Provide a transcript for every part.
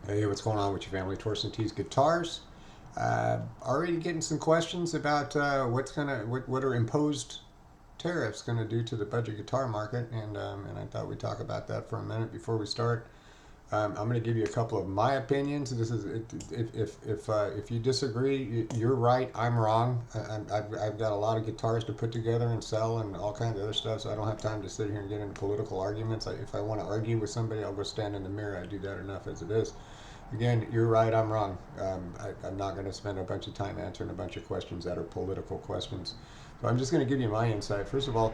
Hey, what's going on with your family? Torsten T's Guitars. Already getting some questions about what are imposed tariffs gonna do to the budget guitar market, and I thought we'd talk about that for a minute before we start. I'm going to give you a couple of my opinions. This is if you disagree, you're right. I'm wrong. I've got a lot of guitars to put together and sell and all kinds of other stuff, so I don't have time to sit here and get into political arguments. If I want to argue with somebody, I'll go stand in the mirror. I do that enough as it is. Again, you're right. I'm wrong. I'm not going to spend a bunch of time answering a bunch of questions that are political questions. So I'm just going to give you my insight. First of all,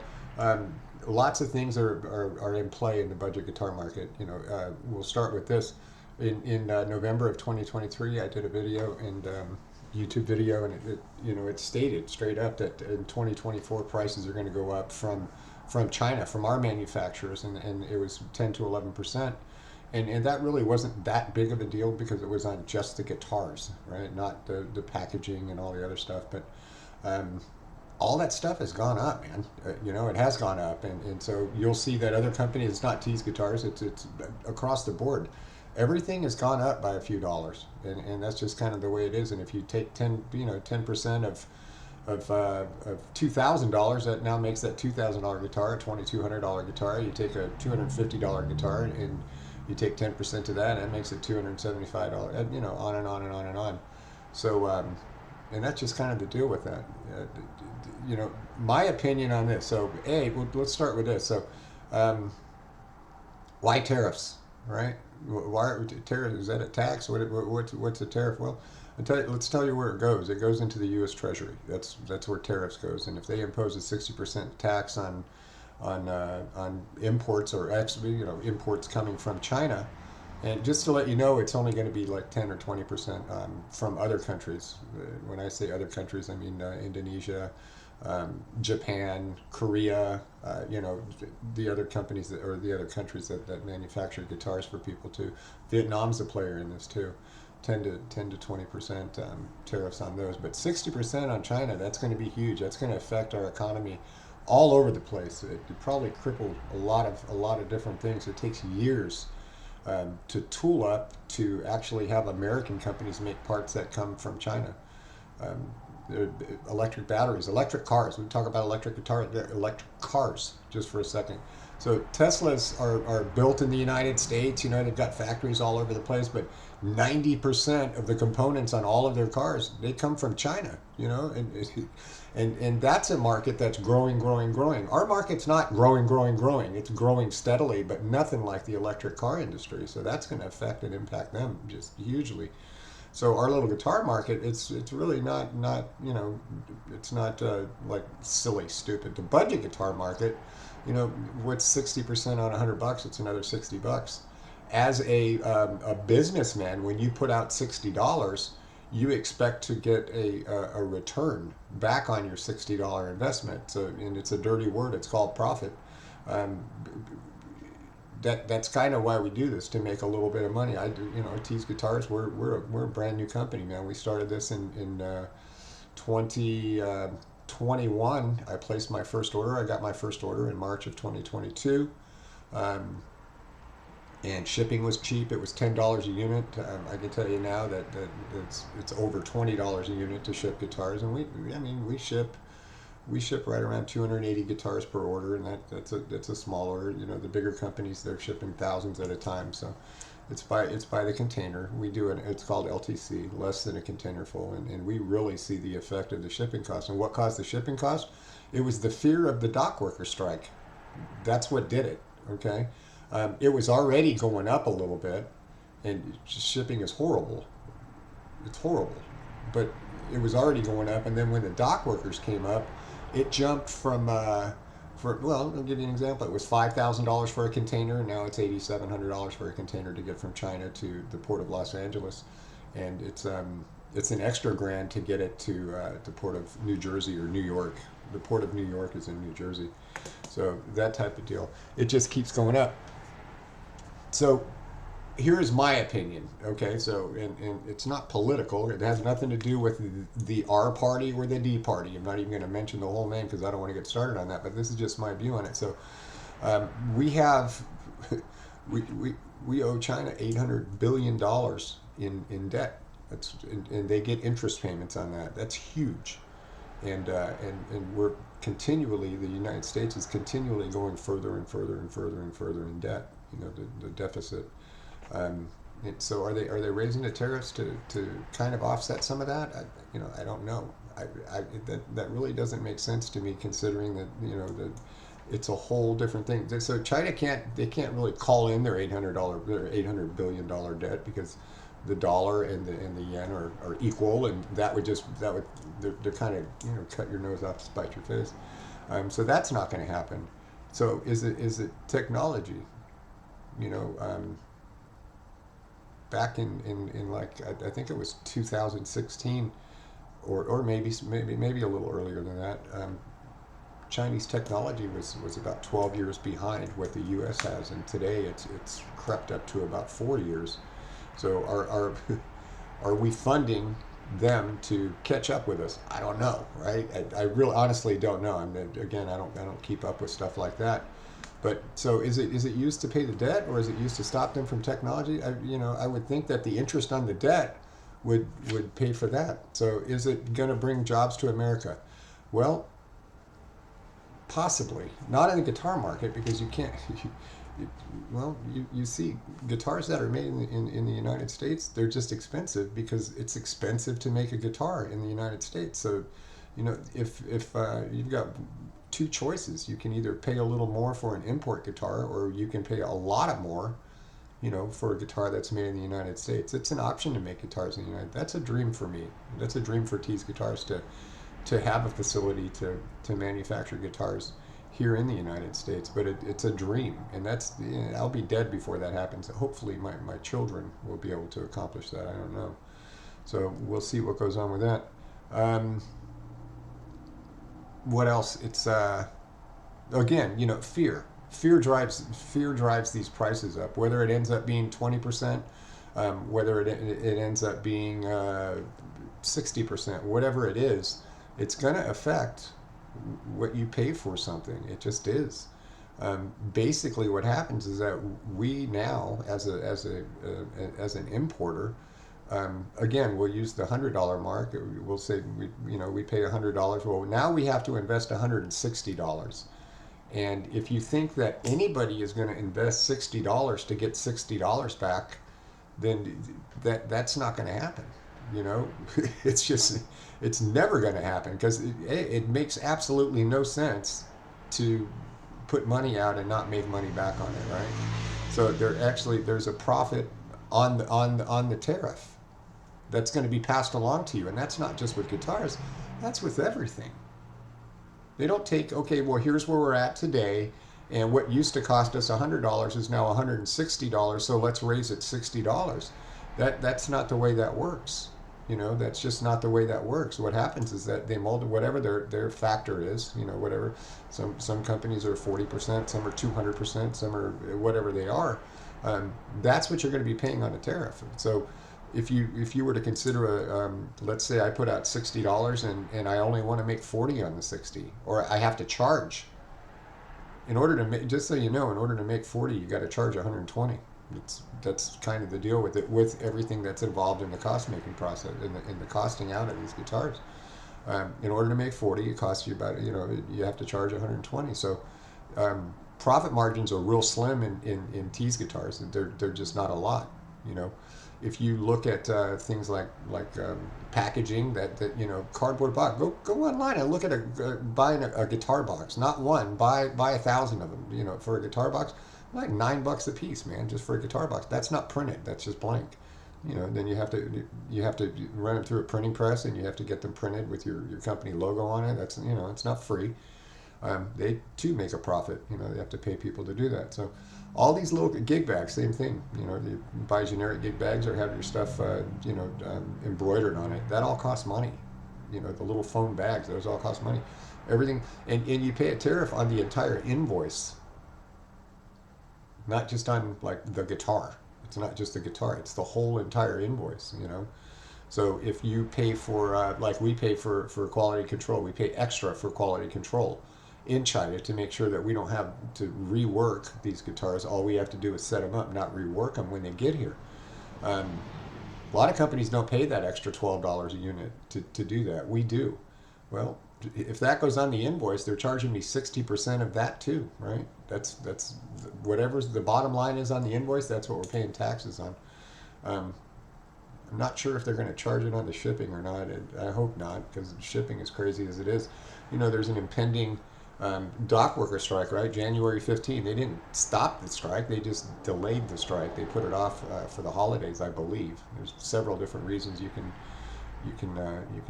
lots of things are in play in the budget guitar market. We'll start with this. In November of 2023, I did a video and YouTube video, and it stated straight up that in 2024 prices are going to go up from China, from our manufacturers, and it was 10 to 11%. And that really wasn't that big of a deal because it was on just the guitars, right? Not the packaging and all the other stuff. But um, all that stuff has gone up, man. It has gone up, and so you'll see that other companies. It's not T's Guitars. It's across the board. Everything has gone up by a few dollars, and that's just kind of the way it is. And if you take 10% of $2,000, that now makes that $2,000 guitar a $2,200 guitar. You take a $250 guitar and you take 10% of that, and it makes it $275. On and on and on and on. So, and that's just kind of the deal with that. My opinion on this. So, let's start with this. So, um, why tariffs, right? Why are tariffs? Is that a tax? What's a tariff? Well, let's tell you where it goes. It goes into the U.S. Treasury. That's where tariffs goes. And if they impose a 60% tax on imports or actually imports coming from China, and just to let you know, it's only going to be like 10 or 20% from other countries. When I say other countries, I mean Indonesia, Japan, Korea, the other companies or the other countries that manufacture guitars for people too. Vietnam's a player in this too. 10 to 20% tariffs on those, but 60% on China. That's going to be huge. That's going to affect our economy all over the place. It probably crippled a lot of different things. It takes years to tool up to actually have American companies make parts that come from China. Um, Electric batteries, electric cars. We talk about electric guitar, electric cars, just for a second. So Teslas are built in the United States. They've got factories all over the place, but 90% of the components on all of their cars, they come from China. And that's a market that's growing, growing, growing. Our market's not growing, growing, growing. It's growing steadily, but nothing like the electric car industry. So that's going to affect and impact them just hugely. So our little guitar market, it's really not it's not like silly stupid. The budget guitar market, what's 60% on $100? It's another $60. As a businessman, when you put out $60, you expect to get a return back on your $60 investment. So, and it's a dirty word. It's called profit. Um, that's kind of why we do this, to make a little bit of money. I do, T's Guitars. We're a brand new company, man. We started this in 2021. I placed my first order. I got my first order in March of 2022. Um, and shipping was cheap. It was $10 a unit. I can tell you now that it's over $20 a unit to ship guitars, and we ship right around 280 guitars per order, and that's a small order. The bigger companies, they're shipping thousands at a time. So it's by the container. We do it. It's called LTC, less than a container full, and we really see the effect of the shipping cost. And what caused the shipping cost? It was the fear of the dock worker strike. That's what did it. Okay, it was already going up a little bit, and shipping is horrible. It's horrible, but it was already going up. And then when the dock workers came up, it jumped from well, I'll give you an example. It was $5,000 for a container, and now it's $8,700 for a container to get from China to the port of Los Angeles, and it's an extra grand to get it to the port of New Jersey or New York. The port of New York is in New Jersey, so that type of deal. It just keeps going up. So here's my opinion. Okay, so and it's not political. It has nothing to do with the R party or the D party. I'm not even going to mention the whole name because I don't want to get started on that. But this is just my view on it. So we have We owe China $800 billion in debt. And they get interest payments on that. That's huge. And we're continually, the United States is continually going further and further and further and further in debt. The deficit. Um, so are they raising the tariffs to kind of offset some of that? I don't know. That really doesn't make sense to me, considering that that it's a whole different thing. So China can't really call in their $800 billion debt, because the dollar and the yen are equal, and they're kind of cut your nose off to spite your face. So that's not going to happen. So is it technology? You know, back in like I think it was 2016, or maybe a little earlier than that. Chinese technology was about 12 years behind what the U.S. has, and today it's crept up to about 4 years. So are we funding them to catch up with us? I don't know, right? I really honestly don't know. Again, I don't keep up with stuff like that. But so is it used to pay the debt, or is it used to stop them from technology? I would think that the interest on the debt would pay for that. So is it going to bring jobs to America? Well, possibly not in the guitar market, because you can't. You see guitars that are made in the United States, they're just expensive because it's expensive to make a guitar in the United States. So, if you've got two choices, you can either pay a little more for an import guitar, or you can pay a lot of more, for a guitar that's made in the United States. It's an option to make guitars in the United. That's a dream for me. That's a dream for Tees Guitars to have a facility to manufacture guitars here in the United States. But it's a dream, and I'll be dead before that happens. Hopefully my children will be able to accomplish that. I don't know. So we'll see what goes on with that. What else? It's again, fear drives these prices up. Whether it ends up being 20%, whether it ends up being 60%, whatever it is, it's going to affect what you pay for something. It just is. Basically, what happens is that we now, as an importer, again, we'll use the $100 mark. We'll say we pay $100. Well, now we have to invest $160. And if you think that anybody is going to invest $60 to get $60 back, then that's not going to happen. It's never going to happen, because it makes absolutely no sense to put money out and not make money back on it, right? So there's a profit on the tariff that's going to be passed along to you, and that's not just with guitars, that's with everything. They don't take, okay, well, here's where we're at today, and what used to cost us $100 is now $160, so let's raise it $60. That's not the way that works. That's just not the way that works. What happens is that they mold whatever their factor is, whatever. Some companies are 40%, some are 200%, some are whatever they are. That's what you're going to be paying on a tariff. So if you were to consider let's say I put out $60, and I only want to make 40 on the 60, or I have to charge, in order to make, just so you know, in order to make 40, you got to charge 120. That's kind of the deal with it, with everything that's involved in the cost making process, in the costing out of these guitars. In order to make 40, it costs you about, you have to charge 120. So profit margins are real slim in Tees guitars. They're just not a lot. If you look at things like packaging, that cardboard box, go online and look at buying a guitar box. Not one, buy 1,000 of them. For a guitar box, like $9 a piece, man, just for a guitar box. That's not printed. That's just blank. Then you have to run them through a printing press, and you have to get them printed with your company logo on it. That's it's not free. They too make a profit. They have to pay people to do that. So all these little gig bags, same thing. You buy generic gig bags, or have your stuff embroidered on it. That all costs money. The little foam bags, those all cost money. Everything, and you pay a tariff on the entire invoice, not just on like the guitar. It's not just the guitar, it's the whole entire invoice. So if you pay for like we pay for quality control, we pay extra for quality control. in China to make sure that we don't have to rework these guitars. All we have to do is set them up, not rework them when they get here. Um, a lot of companies don't pay that extra $12 a unit to do that. We do. Well, if that goes on the invoice, they're charging me 60% of that too, right? That's whatever's the bottom line is on the invoice. That's what we're paying taxes on. Um, I'm not sure if they're going to charge it on the shipping or not. I hope not, because shipping is crazy as it is. There's an impending dock worker strike, right? January 15th. They didn't stop the strike. They just delayed the strike. They put it off for the holidays, I believe. There's several different reasons you can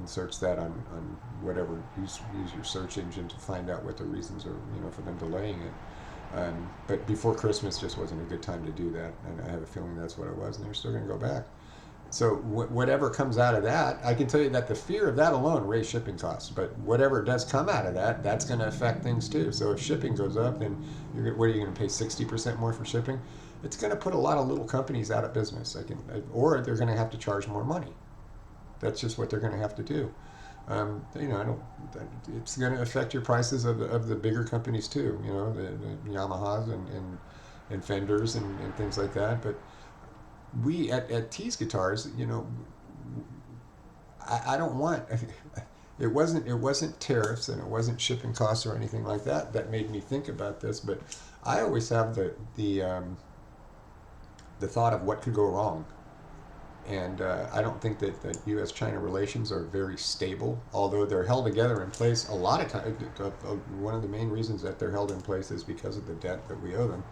search that on whatever. Use your search engine to find out what the reasons are, for them delaying it. But before Christmas just wasn't a good time to do that, and I have a feeling that's what it was, and they're still going to go back. So whatever comes out of that, I can tell you that the fear of that alone raised shipping costs. But whatever does come out of that, that's going to affect things too. So if shipping goes up, then what are you going to pay 60% more for shipping? It's going to put a lot of little companies out of business. Or they're going to have to charge more money. That's just what they're going to have to do. I don't. It's going to affect your prices of the bigger companies too. The Yamahas and Fenders and things like that. But we at T's Guitars, I don't want. It wasn't tariffs and it wasn't shipping costs or anything like that made me think about this. But I always have the thought of what could go wrong. And I don't think that U.S.-China relations are very stable, although they're held together in place a lot of times. One of the main reasons that they're held in place is because of the debt that we owe them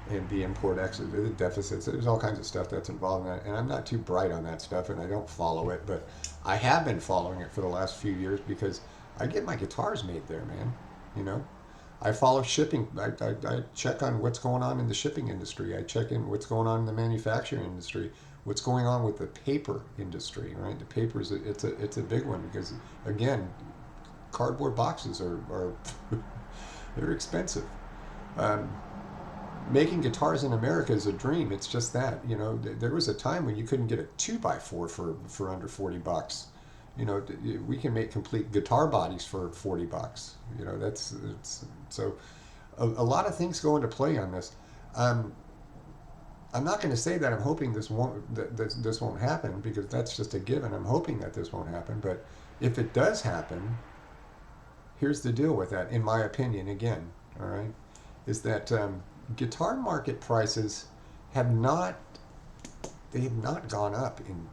and the import-export the deficits. There's all kinds of stuff that's involved in that. And I'm not too bright on that stuff, and I don't follow it. But I have been following it for the last few years because I get my guitars made there, man. I follow shipping. I check on what's going on in the shipping industry. I check in what's going on in the manufacturing industry. What's going on with the paper industry, right? The papers, it's a big one because, again, cardboard boxes are they're expensive. Making guitars in America is a dream. It's just that, there was a time when you couldn't get a 2x4 for under $40. We can make complete guitar bodies for $40. So a lot of things go into play on this. I'm not going to say that I'm hoping this won't happen, because that's just a given. I'm hoping that this won't happen, but if it does happen, here's the deal with that, in my opinion, again, all right, is that guitar market prices have not gone up in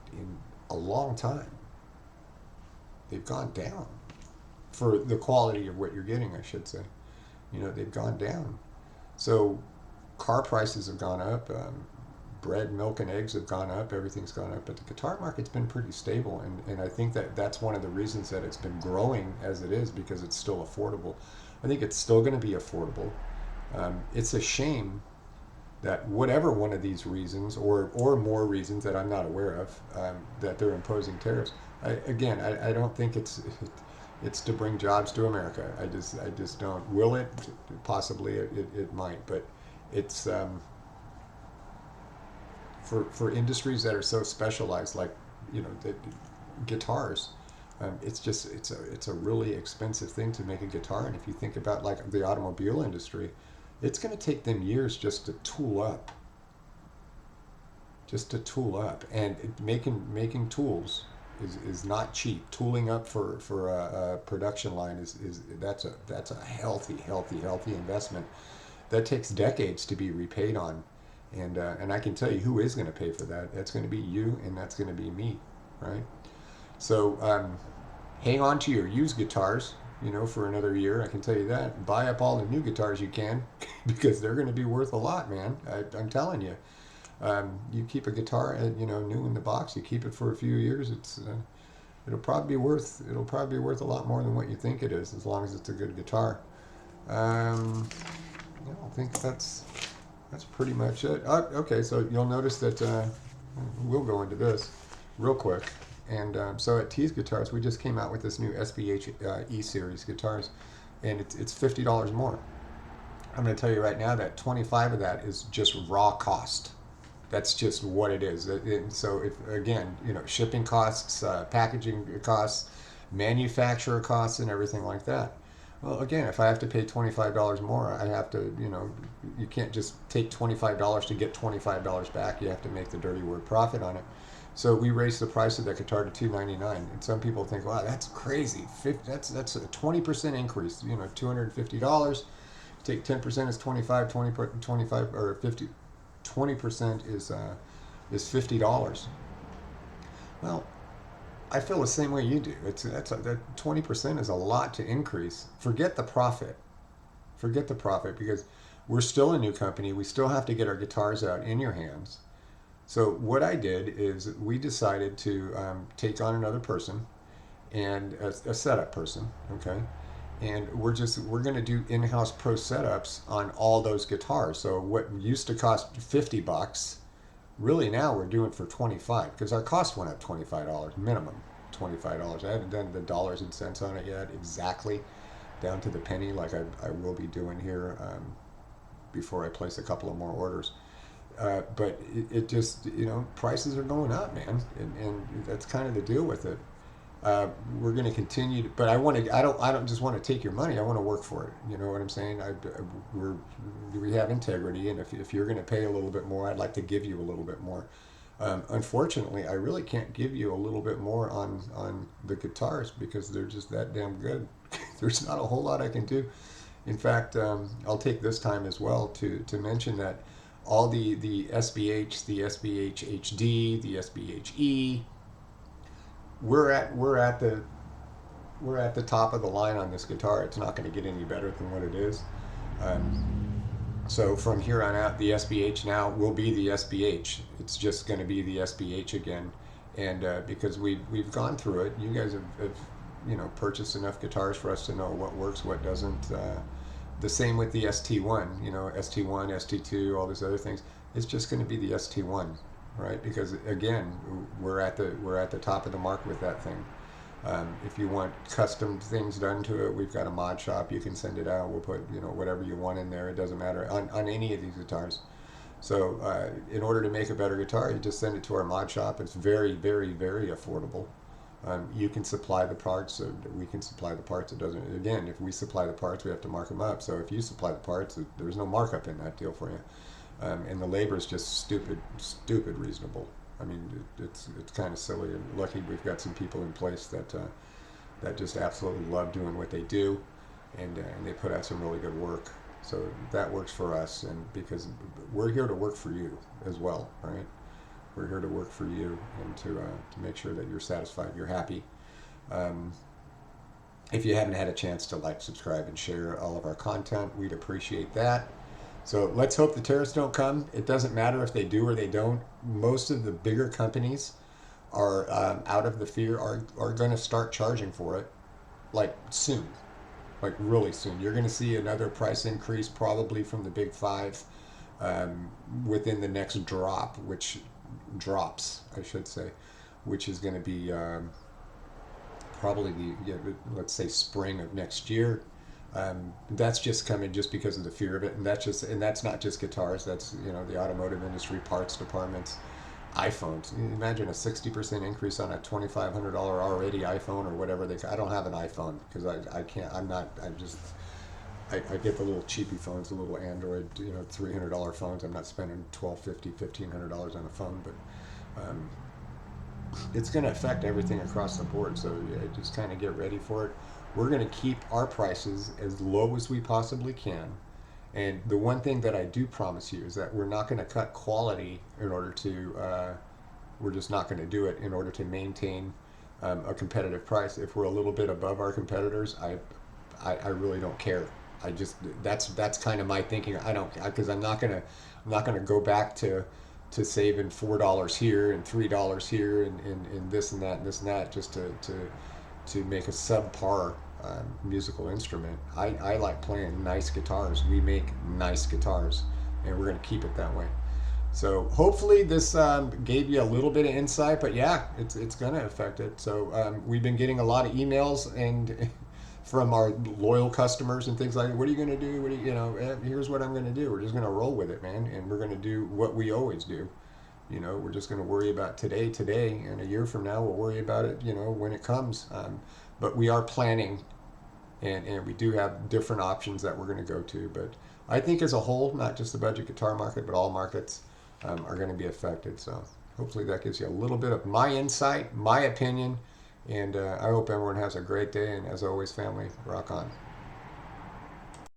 a long time. They've gone down for the quality of what you're getting, I should say. They've gone down. So car prices have gone up, bread, milk, and eggs have gone up, everything's gone up, but the guitar market's been pretty stable, and I think that's one of the reasons that it's been growing as it is, because it's still affordable. I think it's still going to be affordable. It's a shame that whatever one of these reasons, or more reasons that I'm not aware of, that they're imposing tariffs. I don't think it's to bring jobs to America. I just don't. Will it? Possibly it might, but it's for industries that are so specialized, like the guitars. It's a really expensive thing to make a guitar, and if you think about like the automobile industry, it's going to take them years just to tool up. And making tools is not cheap. Tooling up for a production line is that's a healthy investment that takes decades to be repaid on, and I can tell you who is going to pay for that. That's going to be you, and that's going to be me, right? So hang on to your used guitars, for another year. I can tell you that. Buy up all the new guitars you can, because they're going to be worth a lot, man. I'm telling you. You keep a guitar, new in the box. You keep it for a few years. It'll probably be worth a lot more than what you think it is, as long as it's a good guitar. I think that's pretty much it. Okay, so you'll notice that we'll go into this real quick. And so at T's Guitars, we just came out with this new SBH E-Series guitars, and it's $50 more. I'm going to tell you right now that 25 of that is just raw cost. That's just what it is. So if, again, shipping costs, packaging costs, manufacturer costs, and everything like that. Well, again, if I have to pay $25 more, I have to, you can't just take $25 to get $25 back. You have to make the dirty word profit on it. So we raised the price of that guitar to $299, and some people think, wow, that's crazy. That's a 20% increase. $250. Take 10% is 25 or 50. 20% is $50. Well, I feel the same way you do. That 20% is a lot to increase. Forget the profit. Forget the profit, because we're still a new company. We still have to get our guitars out in your hands. So what I did is we decided to take on another person, and a setup person, okay? And we're going to do in-house pro setups on all those guitars. So what used to cost $50, really now we're doing for 25, because our cost went up $25 minimum. $25. I haven't done the dollars and cents on it yet, exactly down to the penny, like I will be doing here before I place a couple of more orders. But it just, prices are going up, man, and that's kind of the deal with it. We're going to continue, but I don't just want to take your money. I want to work for it. You know what I'm saying? We have integrity, and if you're going to pay a little bit more, I'd like to give you a little bit more. Unfortunately, I really can't give you a little bit more on the guitars, because they're just that damn good. There's not a whole lot I can do. In fact, I'll take this time as well to mention that all the SBH, the SBH HD, the SBHE, we're at the top of the line on this guitar. It's not going to get any better than what it is. So from here on out, the SBH now will be the SBH. It's just going to be the SBH again, and because we've gone through it. You guys have purchased enough guitars for us to know what works, what doesn't. The same with the ST1. ST1, ST2, all these other things. It's just going to be the ST1, right? Because again, we're at the top of the mark with that thing. If you want custom things done to it, we've got a mod shop. You can send it out. We'll put whatever you want in there. It doesn't matter on any of these guitars. So in order to make a better guitar, you just send it to our mod shop. It's very, very, very affordable. You can supply the parts. We can supply the parts. It doesn't. Again, if we supply the parts, we have to mark them up. So if you supply the parts, there's no markup in that deal for you. And the labor is just stupid reasonable. I mean, it's kind of silly, and lucky we've got some people in place that just absolutely love doing what they do, and they put out some really good work. So that works for us, and because we're here to work for you as well, right? We're here to work for you, and to make sure that you're satisfied, you're happy. If you haven't had a chance to like, subscribe, and share all of our content, we'd appreciate that. So let's hope the tariffs don't come. It doesn't matter if they do or they don't. Most of the bigger companies are out of the fear, are going to start charging for it, like soon, like really soon. You're going to see another price increase probably from the big five within the next drops, I should say, which is going to be probably let's say spring of next year. That's just coming just because of the fear of it, and that's not just guitars. That's the automotive industry, parts departments, iPhones. You imagine a 60% increase on a $2,500 already iPhone or whatever I don't have an iPhone because I can't. I'm not. I get the little cheapy phones, the little Android, $300 phones. I'm not spending $1,250, $1,500 on a phone, but it's going to affect everything across the board. So just kind of get ready for it. We're going to keep our prices as low as we possibly can. And the one thing that I do promise you is that we're not going to cut quality in order to, we're just not going to do it in order to maintain a competitive price. If we're a little bit above our competitors, I really don't care. That's kind of my thinking. Because I'm not going to go back to saving $4 here and $3 here and this and that and this and that just to make a subpar musical instrument. I like playing nice guitars. We make nice guitars, and we're going to keep it that way. So hopefully this gave you a little bit of insight, but yeah, it's going to affect it. So we've been getting a lot of emails and from our loyal customers and things like that. What are you going to do? Here's what I'm going to do. We're just going to roll with it, man, and we're going to do what we always do. We're just going to worry about today, and a year from now we'll worry about it, when it comes. But we are planning and we do have different options that we're going to go to. But I think as a whole, not just the budget guitar market, but all markets are going to be affected. So hopefully that gives you a little bit of my insight, my opinion, and I hope everyone has a great day. And as always, family, rock on.